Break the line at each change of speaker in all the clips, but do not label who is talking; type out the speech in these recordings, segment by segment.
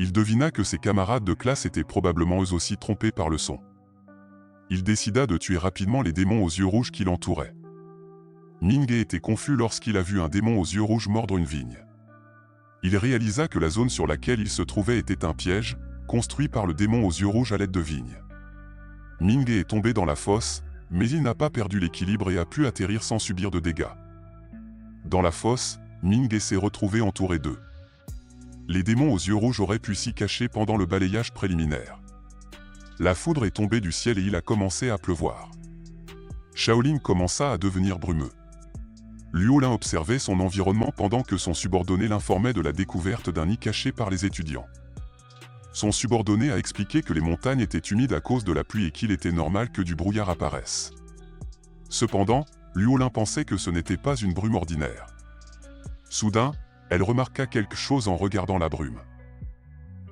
Il devina que ses camarades de classe étaient probablement eux aussi trompés par le son. Il décida de tuer rapidement les démons aux yeux rouges qui l'entouraient. Ming était confus lorsqu'il a vu un démon aux yeux rouges mordre une vigne. Il réalisa que la zone sur laquelle il se trouvait était un piège, construit par le démon aux yeux rouges à l'aide de vignes. Ming est tombé dans la fosse, mais il n'a pas perdu l'équilibre et a pu atterrir sans subir de dégâts. Dans la fosse, Ming s'est retrouvé entouré d'eux. Les démons aux yeux rouges auraient pu s'y cacher pendant le balayage préliminaire. La foudre est tombée du ciel et il a commencé à pleuvoir. Shaolin commença à devenir brumeux. Luo Lin observait son environnement pendant que son subordonné l'informait de la découverte d'un nid caché par les étudiants. Son subordonné a expliqué que les montagnes étaient humides à cause de la pluie et qu'il était normal que du brouillard apparaisse. Cependant, Luo Lin pensait que ce n'était pas une brume ordinaire. Soudain, elle remarqua quelque chose en regardant la brume.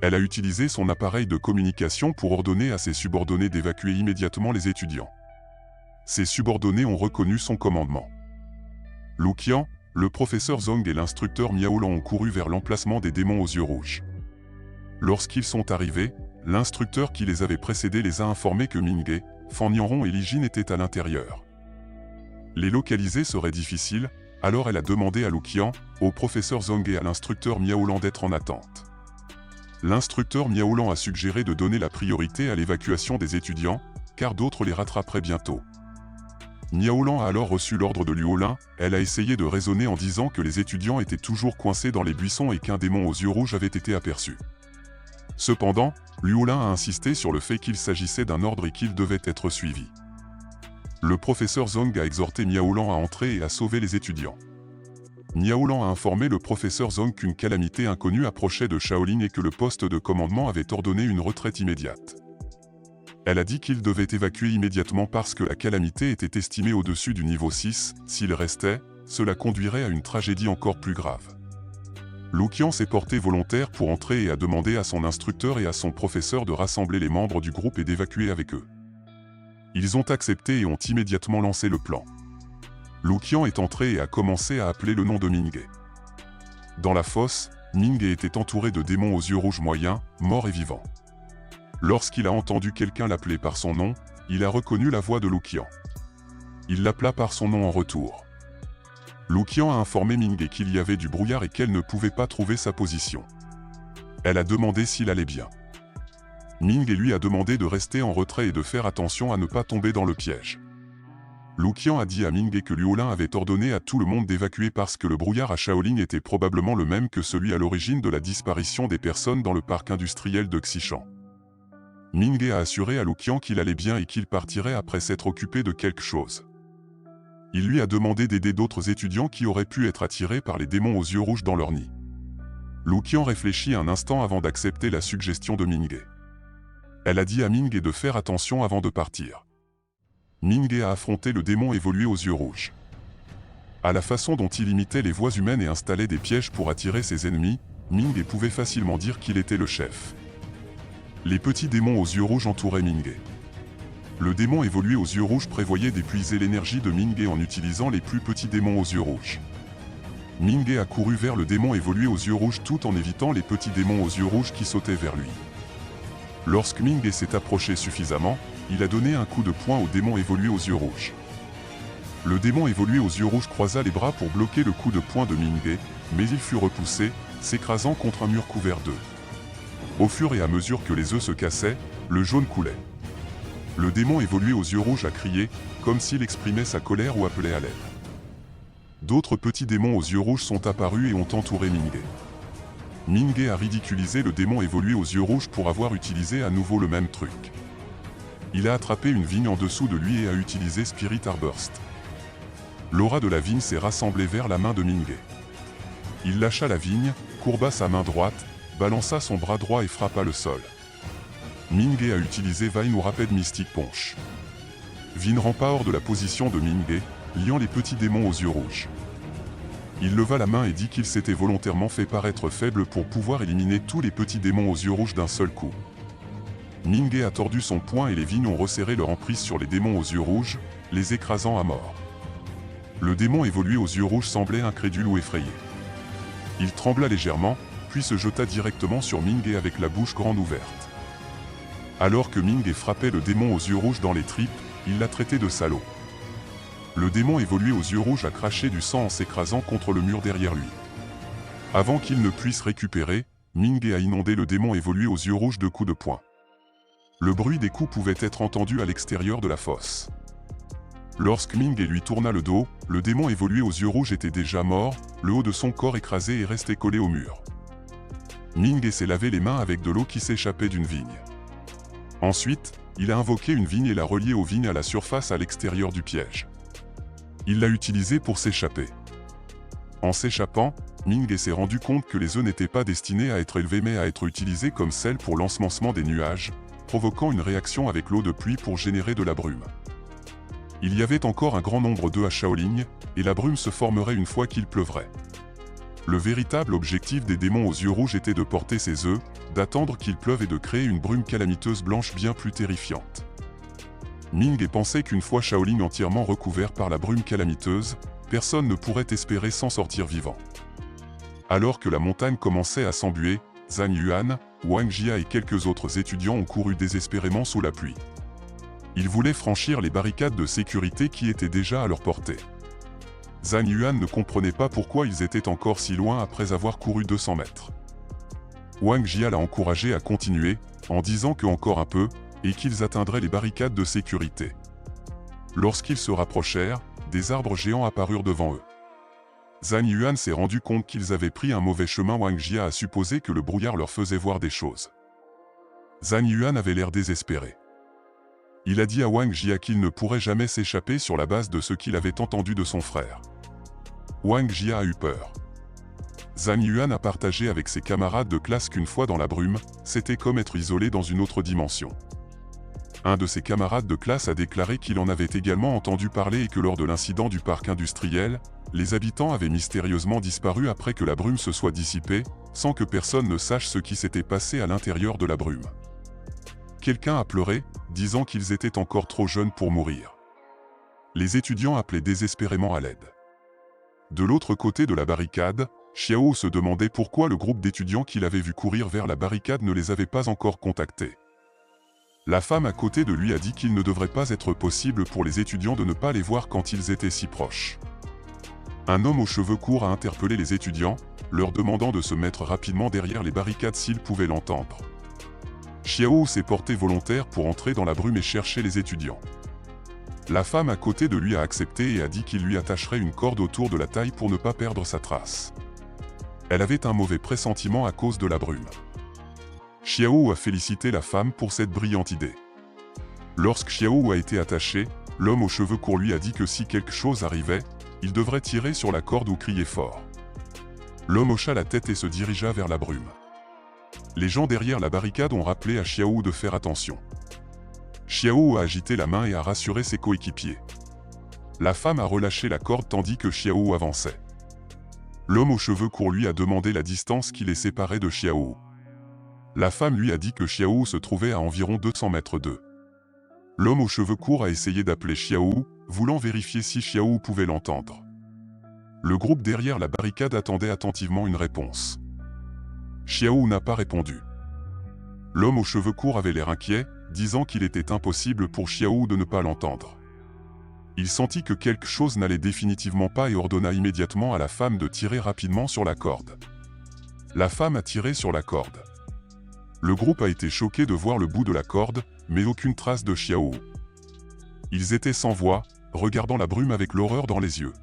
Elle a utilisé son appareil de communication pour ordonner à ses subordonnés d'évacuer immédiatement les étudiants. Ses subordonnés ont reconnu son commandement. Lu Qian, le professeur Zhong et l'instructeur Miao Lan ont couru vers l'emplacement des démons aux yeux rouges. Lorsqu'ils sont arrivés, l'instructeur qui les avait précédés les a informés que Ming, Fan Yanrong et Li Jin étaient à l'intérieur. Les localiser serait difficile, alors elle a demandé à Lu Qian, au professeur Zhong et à l'instructeur Miao Lan d'être en attente. L'instructeur Miao Lan a suggéré de donner la priorité à l'évacuation des étudiants, car d'autres les rattraperaient bientôt. Miao Lan a alors reçu l'ordre de Luo Lin. Elle a essayé de raisonner en disant que les étudiants étaient toujours coincés dans les buissons et qu'un démon aux yeux rouges avait été aperçu. Cependant, Luo Lin a insisté sur le fait qu'il s'agissait d'un ordre et qu'il devait être suivi. Le professeur Zhong a exhorté Miao Lan à entrer et à sauver les étudiants. Miao Lan a informé le professeur Zhong qu'une calamité inconnue approchait de Shaolin et que le poste de commandement avait ordonné une retraite immédiate. Elle a dit qu'il devait évacuer immédiatement parce que la calamité était estimée au-dessus du niveau 6, s'il restait, cela conduirait à une tragédie encore plus grave. Lu Qian s'est porté volontaire pour entrer et a demandé à son instructeur et à son professeur de rassembler les membres du groupe et d'évacuer avec eux. Ils ont accepté et ont immédiatement lancé le plan. Lu Qian est entré et a commencé à appeler le nom de Ming. Dans la fosse, Ming était entouré de démons aux yeux rouges moyens, morts et vivants. Lorsqu'il a entendu quelqu'un l'appeler par son nom, il a reconnu la voix de Lu Qian. Il l'appela par son nom en retour. Lu Qian a informé Ming qu'il y avait du brouillard et qu'elle ne pouvait pas trouver sa position. Elle a demandé s'il allait bien. Ming lui a demandé de rester en retrait et de faire attention à ne pas tomber dans le piège. Lu Qian a dit à Ming que Luo Lin avait ordonné à tout le monde d'évacuer parce que le brouillard à Shaolin était probablement le même que celui à l'origine de la disparition des personnes dans le parc industriel de Xishan. Ming a assuré à Lu Qian qu'il allait bien et qu'il partirait après s'être occupé de quelque chose. Il lui a demandé d'aider d'autres étudiants qui auraient pu être attirés par les démons aux yeux rouges dans leur nid. Lu Qian réfléchit un instant avant d'accepter la suggestion de Ming. Elle a dit à Ming de faire attention avant de partir. Ming a affronté le démon évolué aux yeux rouges. À la façon dont il imitait les voix humaines et installait des pièges pour attirer ses ennemis, Ming pouvait facilement dire qu'il était le chef. Les petits démons aux yeux rouges entouraient Ming. Le démon évolué aux yeux rouges prévoyait d'épuiser l'énergie de Ming en utilisant les plus petits démons aux yeux rouges. Ming a couru vers le démon évolué aux yeux rouges tout en évitant les petits démons aux yeux rouges qui sautaient vers lui. Lorsque Ming s'est approché suffisamment, il a donné un coup de poing au démon évolué aux yeux rouges. Le démon évolué aux yeux rouges croisa les bras pour bloquer le coup de poing de Ming, mais il fut repoussé, s'écrasant contre un mur couvert d'œufs. Au fur et à mesure que les œufs se cassaient, le jaune coulait. Le démon évolué aux yeux rouges a crié, comme s'il exprimait sa colère ou appelait à l'aide. D'autres petits démons aux yeux rouges sont apparus et ont entouré Ming. Ming a ridiculisé le démon évolué aux yeux rouges pour avoir utilisé à nouveau le même truc. Il a attrapé une vigne en dessous de lui et a utilisé Spirit Arburst. L'aura de la vigne s'est rassemblée vers la main de Ming. Il lâcha la vigne, courba sa main droite, balança son bras droit et frappa le sol. Ming a utilisé Vine ou Rapid Mystic Punch. Vine rampa hors de la position de Ming, liant les petits démons aux yeux rouges. Il leva la main et dit qu'il s'était volontairement fait paraître faible pour pouvoir éliminer tous les petits démons aux yeux rouges d'un seul coup. Ming a tordu son poing et les vignes ont resserré leur emprise sur les démons aux yeux rouges, les écrasant à mort. Le démon évolué aux yeux rouges semblait incrédule ou effrayé. Il trembla légèrement, puis se jeta directement sur Minghe avec la bouche grande ouverte. Alors que Minghe frappait le démon aux yeux rouges dans les tripes, il l'a traité de salaud. Le démon évolué aux yeux rouges a craché du sang en s'écrasant contre le mur derrière lui. Avant qu'il ne puisse récupérer, Minghe a inondé le démon évolué aux yeux rouges de coups de poing. Le bruit des coups pouvait être entendu à l'extérieur de la fosse. Lorsque Minghe lui tourna le dos, le démon évolué aux yeux rouges était déjà mort, le haut de son corps écrasé et resté collé au mur. Minghe s'est lavé les mains avec de l'eau qui s'échappait d'une vigne. Ensuite, il a invoqué une vigne et l'a reliée aux vignes à la surface à l'extérieur du piège. Il l'a utilisée pour s'échapper. En s'échappant, Minghe s'est rendu compte que les œufs n'étaient pas destinés à être élevés mais à être utilisés comme sel pour l'ensemencement des nuages, provoquant une réaction avec l'eau de pluie pour générer de la brume. Il y avait encore un grand nombre d'œufs à Shaolin, et la brume se formerait une fois qu'il pleuvrait. Le véritable objectif des démons aux yeux rouges était de porter ces œufs, d'attendre qu'il pleuve et de créer une brume calamiteuse blanche bien plus terrifiante. Minghe pensait qu'une fois Shaolin entièrement recouvert par la brume calamiteuse, personne ne pourrait espérer s'en sortir vivant. Alors que la montagne commençait à s'embuer, Zhang Yuan, Wang Jia et quelques autres étudiants ont couru désespérément sous la pluie. Ils voulaient franchir les barricades de sécurité qui étaient déjà à leur portée. Zhang Yuan ne comprenait pas pourquoi ils étaient encore si loin après avoir couru 200 mètres. Wang Jia l'a encouragé à continuer, en disant que encore un peu, et qu'ils atteindraient les barricades de sécurité. Lorsqu'ils se rapprochèrent, des arbres géants apparurent devant eux. Zhang Yuan s'est rendu compte qu'ils avaient pris un mauvais chemin. Wang Jia a supposé que le brouillard leur faisait voir des choses. Zhang Yuan avait l'air désespéré. Il a dit à Wang Jia qu'il ne pourrait jamais s'échapper sur la base de ce qu'il avait entendu de son frère. Wang Jia a eu peur. Zhang Yuan a partagé avec ses camarades de classe qu'une fois dans la brume, c'était comme être isolé dans une autre dimension. Un de ses camarades de classe a déclaré qu'il en avait également entendu parler et que lors de l'incident du parc industriel, les habitants avaient mystérieusement disparu après que la brume se soit dissipée, sans que personne ne sache ce qui s'était passé à l'intérieur de la brume. Quelqu'un a pleuré, disant qu'ils étaient encore trop jeunes pour mourir. Les étudiants appelaient désespérément à l'aide. De l'autre côté de la barricade, Xiao se demandait pourquoi le groupe d'étudiants qu'il avait vu courir vers la barricade ne les avait pas encore contactés. La femme à côté de lui a dit qu'il ne devrait pas être possible pour les étudiants de ne pas les voir quand ils étaient si proches. Un homme aux cheveux courts a interpellé les étudiants, leur demandant de se mettre rapidement derrière les barricades s'ils pouvaient l'entendre. Xiao s'est porté volontaire pour entrer dans la brume et chercher les étudiants. La femme à côté de lui a accepté et a dit qu'il lui attacherait une corde autour de la taille pour ne pas perdre sa trace. Elle avait un mauvais pressentiment à cause de la brume. Xiao a félicité la femme pour cette brillante idée. Lorsque Xiao a été attaché, l'homme aux cheveux courts lui a dit que si quelque chose arrivait, il devrait tirer sur la corde ou crier fort. L'homme hocha la tête et se dirigea vers la brume. Les gens derrière la barricade ont rappelé à Xiao de faire attention. Xiao a agité la main et a rassuré ses coéquipiers. La femme a relâché la corde tandis que Xiao avançait. L'homme aux cheveux courts lui a demandé la distance qui les séparait de Xiao. La femme lui a dit que Xiao se trouvait à environ 200 mètres d'eux. L'homme aux cheveux courts a essayé d'appeler Xiao, voulant vérifier si Xiao pouvait l'entendre. Le groupe derrière la barricade attendait attentivement une réponse. Xiao n'a pas répondu. L'homme aux cheveux courts avait l'air inquiet, disant qu'il était impossible pour Xiao de ne pas l'entendre. Il sentit que quelque chose n'allait définitivement pas et ordonna immédiatement à la femme de tirer rapidement sur la corde. La femme a tiré sur la corde. Le groupe a été choqué de voir le bout de la corde, mais aucune trace de Xiao. Ils étaient sans voix, regardant la brume avec l'horreur dans les yeux.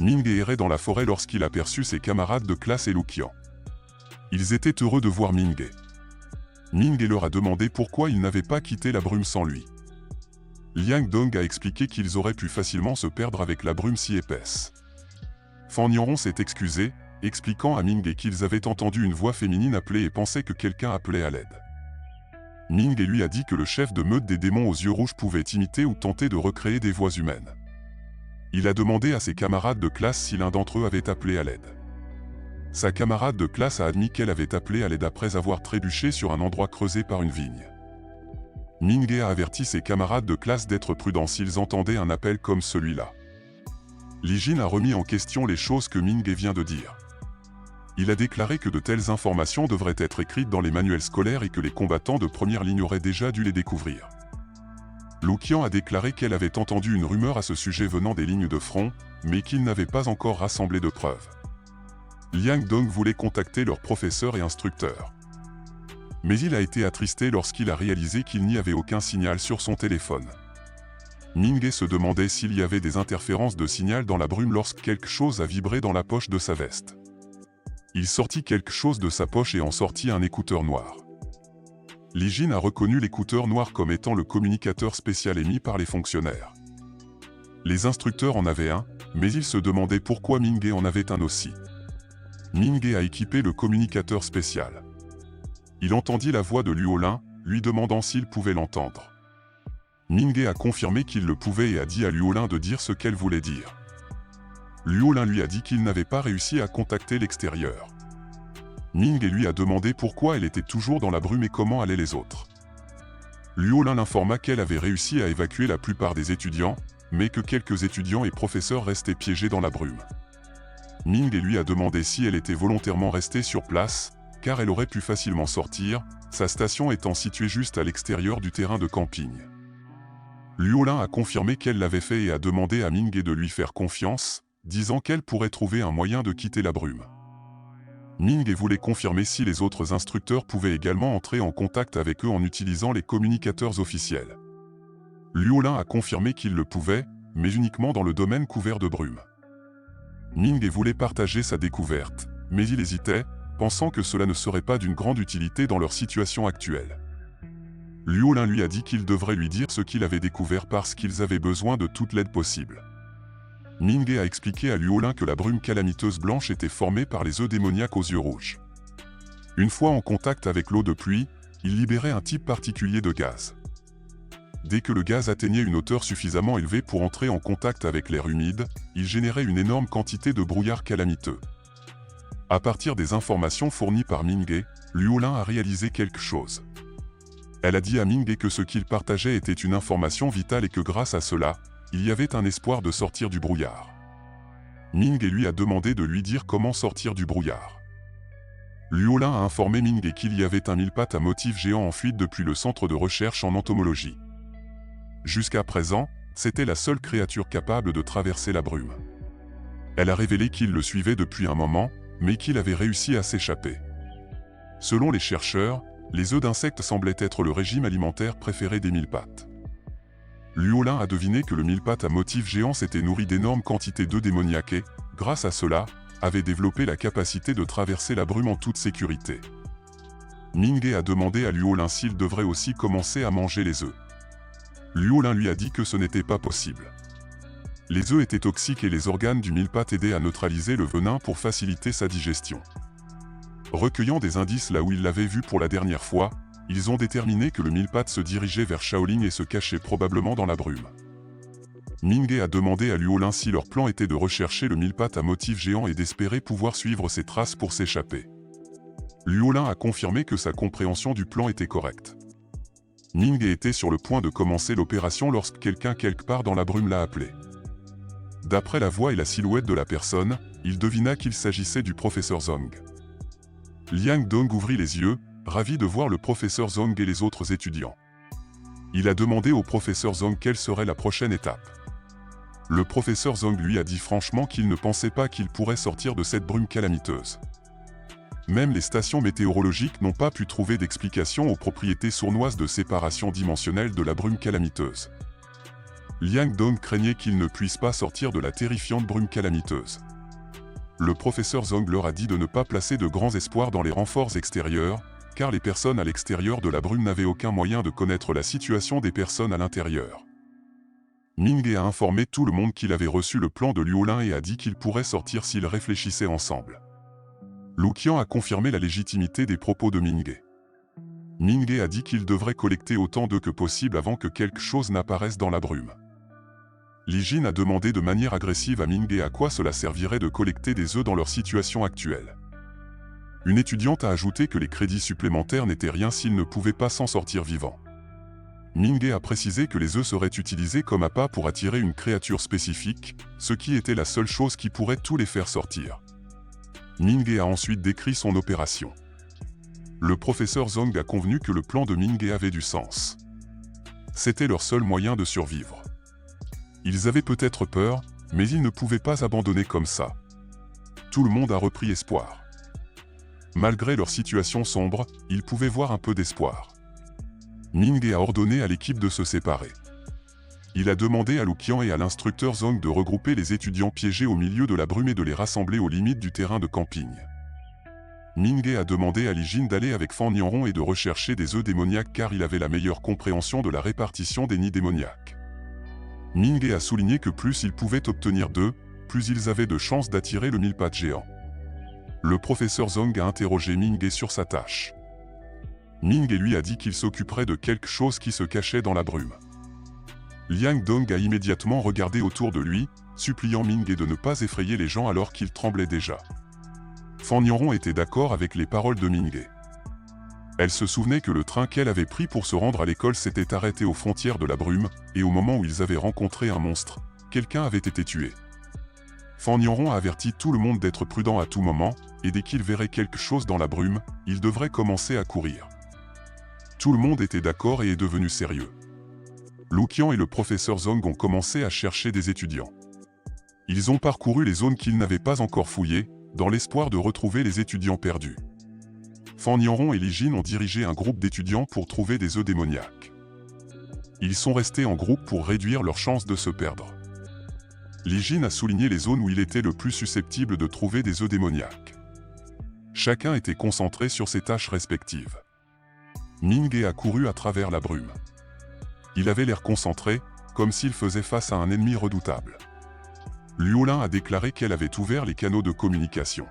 Minghe errait dans la forêt lorsqu'il aperçut ses camarades de classe et Lu Qian. Ils étaient heureux de voir Minghe. Minghe leur a demandé pourquoi ils n'avaient pas quitté la brume sans lui. Liang Dong a expliqué qu'ils auraient pu facilement se perdre avec la brume si épaisse. Fan Yanron s'est excusé, expliquant à Minghe qu'ils avaient entendu une voix féminine appeler et pensaient que quelqu'un appelait à l'aide. Minghe lui a dit que le chef de meute des démons aux yeux rouges pouvait imiter ou tenter de recréer des voix humaines. Il a demandé à ses camarades de classe si l'un d'entre eux avait appelé à l'aide. Sa camarade de classe a admis qu'elle avait appelé à l'aide après avoir trébuché sur un endroit creusé par une vigne. Minghe a averti ses camarades de classe d'être prudents s'ils entendaient un appel comme celui-là. Li Jin a remis en question les choses que Minghe vient de dire. Il a déclaré que de telles informations devraient être écrites dans les manuels scolaires et que les combattants de première ligne auraient déjà dû les découvrir. Lu Qian a déclaré qu'elle avait entendu une rumeur à ce sujet venant des lignes de front, mais qu'il n'avait pas encore rassemblé de preuves. Liang Dong voulait contacter leur professeur et instructeur. Mais il a été attristé lorsqu'il a réalisé qu'il n'y avait aucun signal sur son téléphone. Minghe se demandait s'il y avait des interférences de signal dans la brume lorsque quelque chose a vibré dans la poche de sa veste. Il sortit quelque chose de sa poche et en sortit un écouteur noir. Li Jin a reconnu l'écouteur noir comme étant le communicateur spécial émis par les fonctionnaires. Les instructeurs en avaient un, mais ils se demandaient pourquoi Minghe en avait un aussi. Minghe a équipé le communicateur spécial. Il entendit la voix de Liu Haulin, lui demandant s'il pouvait l'entendre. Minghe a confirmé qu'il le pouvait et a dit à Liu Haulin de dire ce qu'elle voulait dire. Liu Haulin lui a dit qu'il n'avait pas réussi à contacter l'extérieur. Minghe lui a demandé pourquoi elle était toujours dans la brume et comment allaient les autres. Liu Haulin l'informa qu'elle avait réussi à évacuer la plupart des étudiants, mais que quelques étudiants et professeurs restaient piégés dans la brume. Minghe lui a demandé si elle était volontairement restée sur place, car elle aurait pu facilement sortir, sa station étant située juste à l'extérieur du terrain de camping. Liu Haulin a confirmé qu'elle l'avait fait et a demandé à Minghe de lui faire confiance, disant qu'elle pourrait trouver un moyen de quitter la brume. Minghe voulait confirmer si les autres instructeurs pouvaient également entrer en contact avec eux en utilisant les communicateurs officiels. Liu Haulin a confirmé qu'il le pouvait, mais uniquement dans le domaine couvert de brume. Minghe voulait partager sa découverte, mais il hésitait, pensant que cela ne serait pas d'une grande utilité dans leur situation actuelle. Liu Haulin lui a dit qu'il devrait lui dire ce qu'il avait découvert parce qu'ils avaient besoin de toute l'aide possible. Minghe a expliqué à Liu Haulin que la brume calamiteuse blanche était formée par les œufs démoniaques aux yeux rouges. Une fois en contact avec l'eau de pluie, il libérait un type particulier de gaz. Dès que le gaz atteignait une hauteur suffisamment élevée pour entrer en contact avec l'air humide, il générait une énorme quantité de brouillard calamiteux. À partir des informations fournies par Minghe, Liu Haulin a réalisé quelque chose. Elle a dit à Minghe que ce qu'il partageait était une information vitale et que grâce à cela, il y avait un espoir de sortir du brouillard. Minghe lui a demandé de lui dire comment sortir du brouillard. Liu Haulin a informé Minghe qu'il y avait un mille-pattes à motif géant en fuite depuis le centre de recherche en entomologie. Jusqu'à présent, c'était la seule créature capable de traverser la brume. Elle a révélé qu'il le suivait depuis un moment, mais qu'il avait réussi à s'échapper. Selon les chercheurs, les œufs d'insectes semblaient être le régime alimentaire préféré des mille-pattes. Liu Haulin a deviné que le mille-pattes à motif géant s'était nourri d'énormes quantités d'œufs démoniaques et, grâce à cela, avait développé la capacité de traverser la brume en toute sécurité. Minghe a demandé à Liu Haulin s'il devrait aussi commencer à manger les œufs. Liu Haulin lui a dit que ce n'était pas possible. Les œufs étaient toxiques et les organes du mille-pattes aidaient à neutraliser le venin pour faciliter sa digestion. Recueillant des indices là où ils l'avaient vu pour la dernière fois, ils ont déterminé que le mille-pattes se dirigeait vers Shaolin et se cachait probablement dans la brume. Minghe a demandé à Liu Haulin si leur plan était de rechercher le mille-pattes à motif géant et d'espérer pouvoir suivre ses traces pour s'échapper. Liu Haulin a confirmé que sa compréhension du plan était correcte. Minghe était sur le point de commencer l'opération lorsque quelqu'un quelque part dans la brume l'a appelé. D'après la voix et la silhouette de la personne, il devina qu'il s'agissait du professeur Zhong. Liang Dong ouvrit les yeux, ravi de voir le professeur Zhong et les autres étudiants. Il a demandé au professeur Zhong quelle serait la prochaine étape. Le professeur Zhong lui a dit franchement qu'il ne pensait pas qu'il pourrait sortir de cette brume calamiteuse. Même les stations météorologiques n'ont pas pu trouver d'explication aux propriétés sournoises de séparation dimensionnelle de la brume calamiteuse. Liang Dong craignait qu'il ne puisse pas sortir de la terrifiante brume calamiteuse. Le professeur Zhong leur a dit de ne pas placer de grands espoirs dans les renforts extérieurs, car les personnes à l'extérieur de la brume n'avaient aucun moyen de connaître la situation des personnes à l'intérieur. Minghe a informé tout le monde qu'il avait reçu le plan de Liu Haulin et a dit qu'ils pourraient sortir s'ils réfléchissaient ensemble. Lu Qian a confirmé la légitimité des propos de Minghe. Minghe a dit qu'il devrait collecter autant d'œufs que possible avant que quelque chose n'apparaisse dans la brume. Li Jin a demandé de manière agressive à Minghe à quoi cela servirait de collecter des œufs dans leur situation actuelle. Une étudiante a ajouté que les crédits supplémentaires n'étaient rien s'ils ne pouvaient pas s'en sortir vivants. Minghe a précisé que les œufs seraient utilisés comme appât pour attirer une créature spécifique, ce qui était la seule chose qui pourrait tous les faire sortir. Minghe a ensuite décrit son opération. Le professeur Zhong a convenu que le plan de Minghe avait du sens. C'était leur seul moyen de survivre. Ils avaient peut-être peur, mais ils ne pouvaient pas abandonner comme ça. Tout le monde a repris espoir. Malgré leur situation sombre, ils pouvaient voir un peu d'espoir. Minghe a ordonné à l'équipe de se séparer. Il a demandé à Lu Qian et à l'instructeur Zhong de regrouper les étudiants piégés au milieu de la brume et de les rassembler aux limites du terrain de camping. Minghe a demandé à Li Jin d'aller avec Fan Nianron et de rechercher des œufs démoniaques car il avait la meilleure compréhension de la répartition des nids démoniaques. Minghe a souligné que plus ils pouvaient obtenir d'eux, plus ils avaient de chances d'attirer le mille-pattes géant. Le professeur Zhong a interrogé Minghe sur sa tâche. Minghe lui a dit qu'il s'occuperait de quelque chose qui se cachait dans la brume. Liang Dong a immédiatement regardé autour de lui, suppliant Minghe de ne pas effrayer les gens alors qu'il tremblait déjà. Fan Nianron était d'accord avec les paroles de Minghe. Elle se souvenait que le train qu'elle avait pris pour se rendre à l'école s'était arrêté aux frontières de la brume, et au moment où ils avaient rencontré un monstre, quelqu'un avait été tué. Fan Nianron a averti tout le monde d'être prudent à tout moment, et dès qu'il verrait quelque chose dans la brume, il devrait commencer à courir. Tout le monde était d'accord et est devenu sérieux. Lu Qian et le professeur Zhong ont commencé à chercher des étudiants. Ils ont parcouru les zones qu'ils n'avaient pas encore fouillées, dans l'espoir de retrouver les étudiants perdus. Fan Nianron et Li Jin ont dirigé un groupe d'étudiants pour trouver des œufs démoniaques. Ils sont restés en groupe pour réduire leurs chances de se perdre. Li Jin a souligné les zones où il était le plus susceptible de trouver des œufs démoniaques. Chacun était concentré sur ses tâches respectives. Minghe a couru à travers la brume. Il avait l'air concentré, comme s'il faisait face à un ennemi redoutable. Luo Lin a déclaré qu'elle avait ouvert les canaux de communication.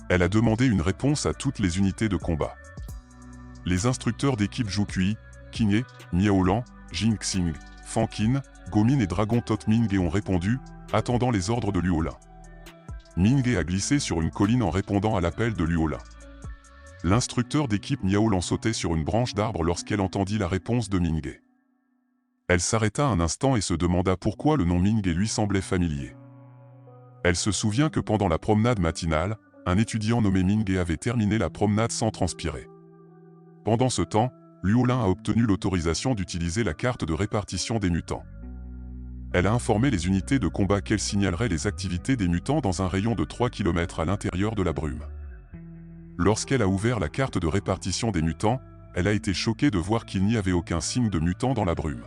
Elle a demandé une réponse à toutes les unités de combat. Les instructeurs d'équipe Zhu Kui, Qinghe, Miao Lan, Jing Xing, Fan Qin, Gomin et Dragon Tot Minghe ont répondu, attendant les ordres de Luo Lin. Minghe a glissé sur une colline en répondant à l'appel de Luo Lin. L'instructeur d'équipe Miao Lan sautait sur une branche d'arbre lorsqu'elle entendit la réponse de Minghe. Elle s'arrêta un instant et se demanda pourquoi le nom Minghe lui semblait familier. Elle se souvient que pendant la promenade matinale, un étudiant nommé Minghe avait terminé la promenade sans transpirer. Pendant ce temps, Luo Lin a obtenu l'autorisation d'utiliser la carte de répartition des mutants. Elle a informé les unités de combat qu'elle signalerait les activités des mutants dans un rayon de 3 km à l'intérieur de la brume. Lorsqu'elle a ouvert la carte de répartition des mutants, elle a été choquée de voir qu'il n'y avait aucun signe de mutant dans la brume.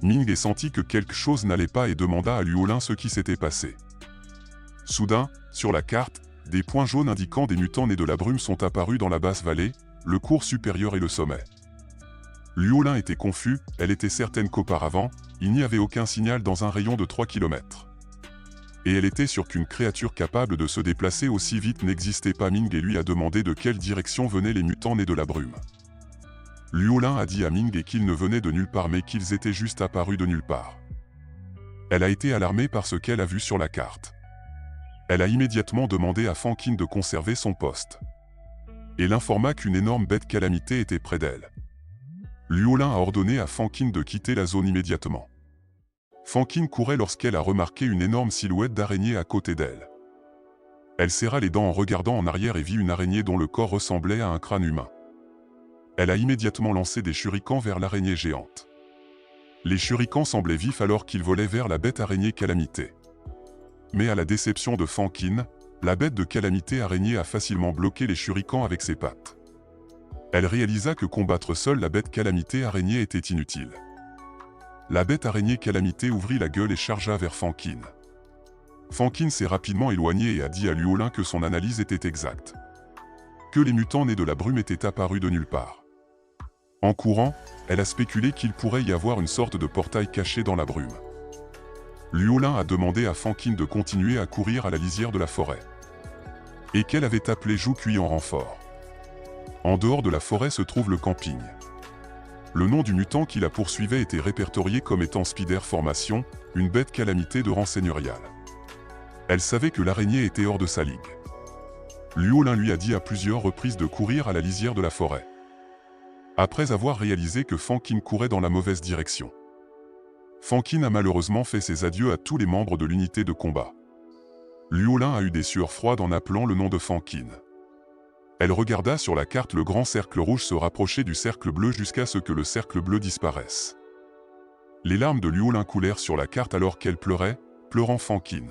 Minghe sentit que quelque chose n'allait pas et demanda à Luo Lin ce qui s'était passé. Soudain, sur la carte, des points jaunes indiquant des mutants nés de la brume sont apparus dans la basse vallée, le cours supérieur et le sommet. Luo Lin était confus, elle était certaine qu'auparavant, il n'y avait aucun signal dans un rayon de 3 km. Et elle était sûre qu'une créature capable de se déplacer aussi vite n'existait pas. Minghe lui a demandé de quelle direction venaient les mutants nés de la brume. Luo Lin a dit à Minghe qu'ils ne venaient de nulle part mais qu'ils étaient juste apparus de nulle part. Elle a été alarmée par ce qu'elle a vu sur la carte. Elle a immédiatement demandé à Fan Qin de conserver son poste. Et l'informa qu'une énorme bête calamité était près d'elle. Luo Lin a ordonné à Fan Qin de quitter la zone immédiatement. Fan Qin courait lorsqu'elle a remarqué une énorme silhouette d'araignée à côté d'elle. Elle serra les dents en regardant en arrière et vit une araignée dont le corps ressemblait à un crâne humain. Elle a immédiatement lancé des shurikens vers l'araignée géante. Les shurikens semblaient vifs alors qu'ils volaient vers la bête araignée calamité. Mais à la déception de Fan Qin, la bête de calamité araignée a facilement bloqué les shurikens avec ses pattes. Elle réalisa que combattre seule la bête calamité araignée était inutile. La bête araignée calamité ouvrit la gueule et chargea vers Fan Qin. Fan Qin s'est rapidement éloigné et a dit à Luo Lin que son analyse était exacte. Que les mutants nés de la brume étaient apparus de nulle part. En courant, elle a spéculé qu'il pourrait y avoir une sorte de portail caché dans la brume. Luo Lin a demandé à Fan Qin de continuer à courir à la lisière de la forêt. Et qu'elle avait appelé Zhu Kui en renfort. En dehors de la forêt se trouve le camping. Le nom du mutant qui la poursuivait était répertorié comme étant Spider Formation, une bête calamité de rang seigneurial. Elle savait que l'araignée était hors de sa ligue. Luo Lin lui a dit à plusieurs reprises de courir à la lisière de la forêt. Après avoir réalisé que Fan Qin courait dans la mauvaise direction. Fan Qin a malheureusement fait ses adieux à tous les membres de l'unité de combat. Luolin a eu des sueurs froides en appelant le nom de Fankin. Elle regarda sur la carte le grand cercle rouge se rapprocher du cercle bleu jusqu'à ce que le cercle bleu disparaisse. Les larmes de Luolin coulèrent sur la carte alors qu'elle pleurait, pleurant Fankin.